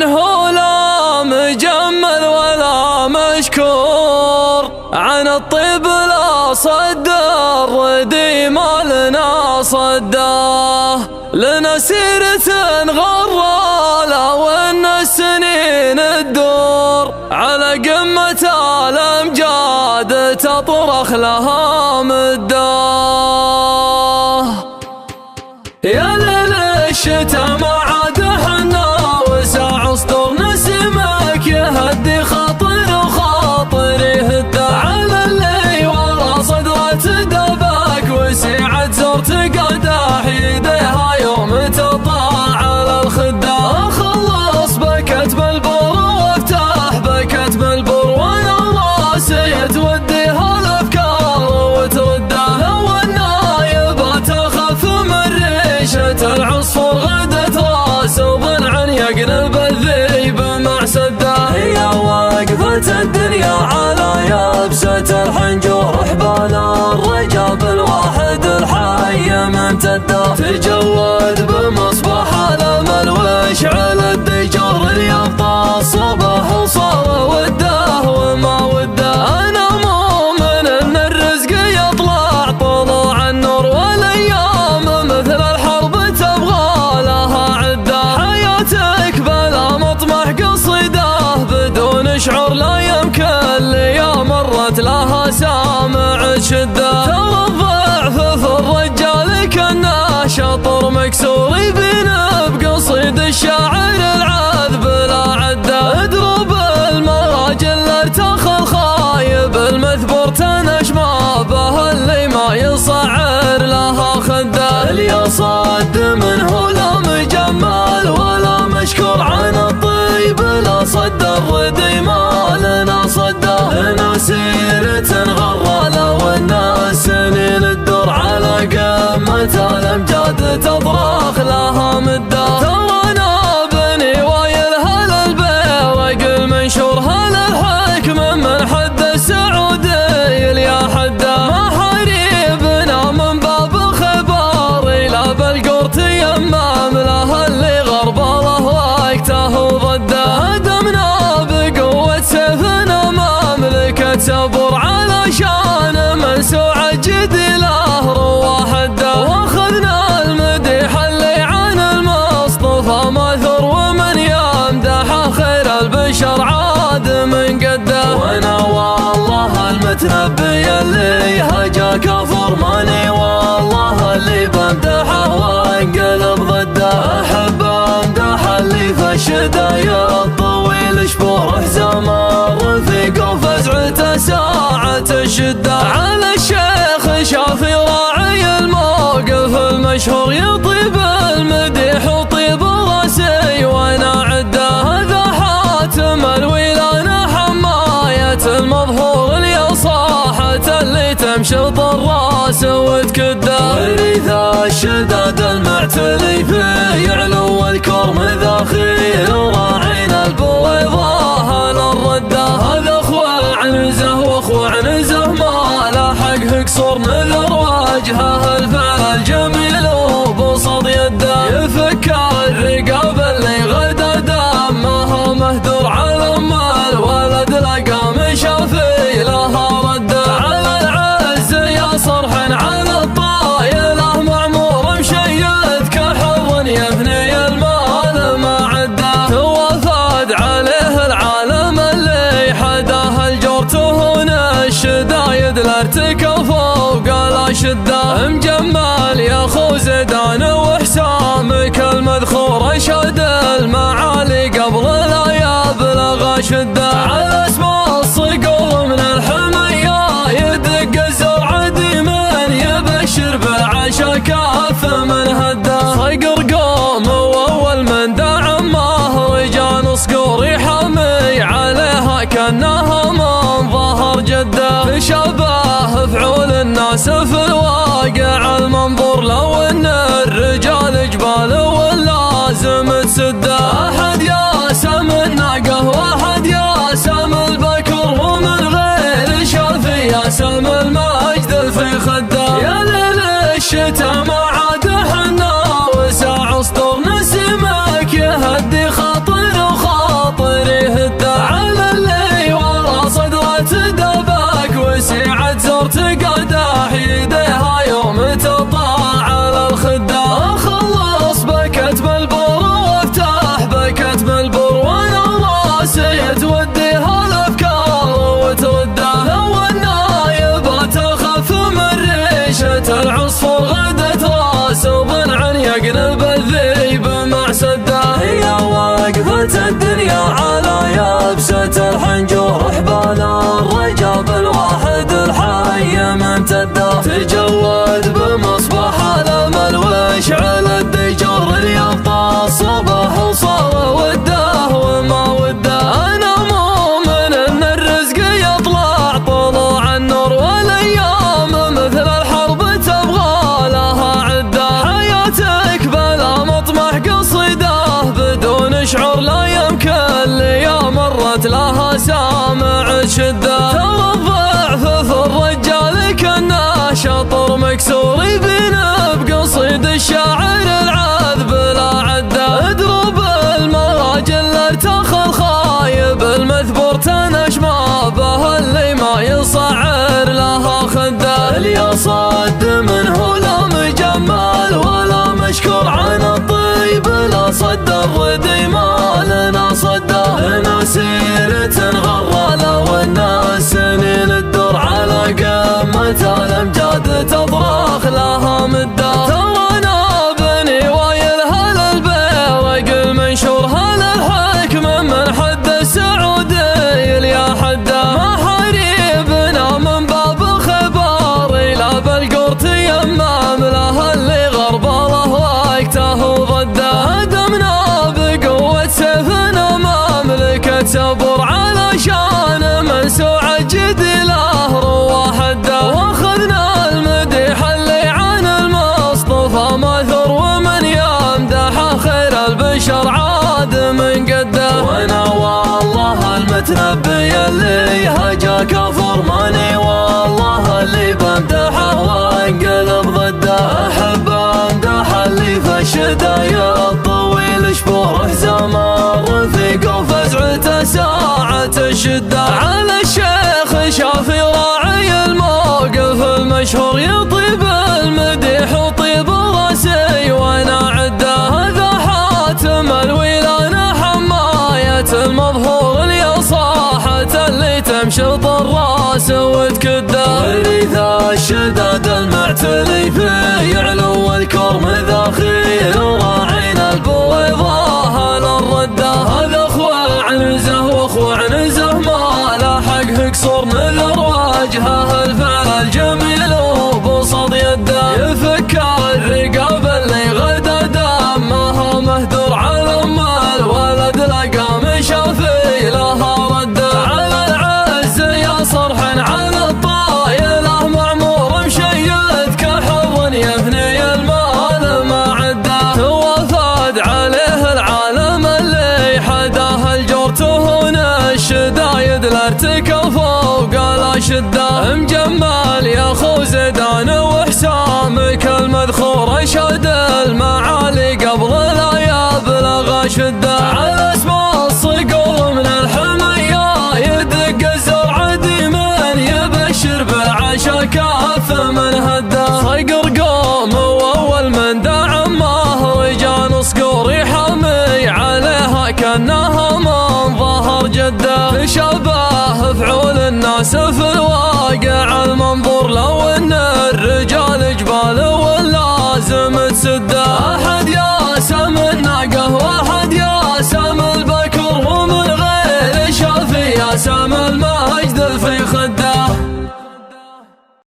هو لا مجمل ولا مشكور، عن الطيب لا صدر ردي ما لنا صداه، لنا سيرة غرالة وإن السنين الدور، على قمة الأمجاد تطرخ لها مداه. يا ليل الشتا ما عاد حنا وساع صدور نسمك يهدي خاطر وخاطري هدا، على اللي ورا صدرة دبك وسيعة زرت قداح يديها يوم تطلع على الخدا، اخلص بكت بالبر وافتح بكت بالبر وانا راسي توديها الافكار وتردها، لو النايبات اخف من ريشة العصفور غدت راس وضلع يقلب الذيب مع سده، هي واقفة الدنيا على يابسة الحنجور، حبال الرجاب الواحد الحي ممتده، تجود بمصباح الامل واشعل الدجور، اليابطة الصبح وصار وده وما وده، انا مؤمن ان الرزق يطلع طلوع النور، والايام مثل الحرب تبغى لها عده، حياتك بلا مطمح قصيده بدون شعور لا يمكن لي مرت لها سامع شده، ترى الضعف في الرجال كانه شطر مكسور، يبين بقصيد الشاعر العذب لا عده، اضرب المراجل ارتخ الخايب المثبور تنش ما به اللي ما يصعر لها خده، اللي صد منه لا مجمل ولا مشكور، عن الطيب لا صد الردي ما لنا صده، لنا سيرة غرالة والناس سنين الدور، على قمة الأمجاد تطرخ لها مده، ترانا بني وايل هل البيوق المنشور، هل الحكم من حد السعودي يا حده، ما حريبنا من باب الخبار إلى بالقور تيمم له اللي غرب الله وقته وضده، هدمنا بقوة سيفنا مملكة سبور، علشان منسوع الجدي له رواح الده، واخذنا المديح اللي عن المصطفى ماثور، ومن يمدح خير البشر عاد من قده، وانا والله المتنبي اللي هجا كفر، ماني والله اللي بمدحه وانقلب ضده، احب امدح اللي في الشدايا الطويل شبوره زمان رفيق وفزعته ساعة الشدة، على الشيخ شافي راعي الموقف المشهور، يطيب المديح وطيب راسي وانا عده، هذا حاتم الويلانة حماية المظهور، اللي صاحت اللي تمشط الراس وتكده، وريث الشداد المعتلي في علو الكرم ذاخيل، وراعينا البويضة للردة، هذا اخوة عنزه واخوة عنزه ما لاحق قصور، نذر وجهه الفعل الجميل وبسط يده، يفك الرقاب اللي غدا دمها مهدور، على ام الولد لقى مشافي لها رده، على العز يا صرح على الطايله معمور، مشيد كحضن يفني المال ما عده، وفاد عليه العالم اللي حداه الجور، تهون الشدايد الارتكى فوق الاشده، مجمل يا خو زيدان وحسامك المذخور، اشهد المعالي قبل لا يبلغ شده، على اسم الصقور من الحميه يدق الزرع ديمن، يبشر بالعشا كاف من هده، صقر قوم واول من دعم مهرجان صقور، يحمي عليها كانها من ظهر جده، تشبه فعول الناس في الواقع المنظور، لو ان الرجال جبال واللازم تسده، احد ياسم الناقه واحد ياسم سامع شدة. ترى الضعف في الرجال كنا شطر مكسور يبين بقصيد الشاعر العذب لا عدة. اضرب المراجل ارتخى الخايب المثبور تنش ما به اللي ما يصعر لها خده. اللي صد منه لا مجمل ولا مشكور عن الطيب لا صد الردي ما لنا صده. لنا سيرة غرالة والناس سنين الدور على قمة الامجاد تضرخ لها مده. ترانا بني وايل هل البيرق المنشور هل الحكم من حد السعودي يا حده. ما حريبنا من باب خبار الى بالقرط يمام له اللي غرب الله وقته ضده. هدمنا بقوة سيفنا مملكة سبر علشان منسوع جدي له روى حده. واخذنا المديح اللي عن المصطفى ماثر ومن يمدح خير البشر عاد من قده. وانا والله المتنبي اللي هجا كفر ماني والله اللي بمدحه وانقلب ضده. احب امدح اللي في الشدايا الطويل شبوره زمان رفيق وفزعته ساعة الشدة. على الشيخ شافي راعي الموقف المشهور يطيب المديح وطيب راسي وانا عده. هذا حاتم الويلان حماية المظهور اللي صاحة اللي تمشط الراس وتكده. وريث الشداد المعتلي في علو الكرم ذاخيل وراعينا البويضة للردة. هذا اخوة عنزه واخوة عنزه ما لاحق قصور نذر وجهه الفعل الجميل وبسط يده. يفك الرقاب اللي غدا دمها مهدور على ام الولد لقى مشافي لها رده. على العز يا صرح على الطايله معمور مشيد كحظ يفني المال ما عده. توافد عليه العالم اللي حداه الجور تهون الشدايد الارتكب فوق الاشده. مجمل يا خو زيدان وحسامك المذخور اشهد المعالي قبل لا يبلغ شده. على اسم الصقور من الحميه يدق الزرع ديمن يبشر بالعشا كاف من هده. صقر قوم واول من دعمه رجال صقور يحمي عليها كانها من ظهر جده. تشبه فعول الناس في الواقع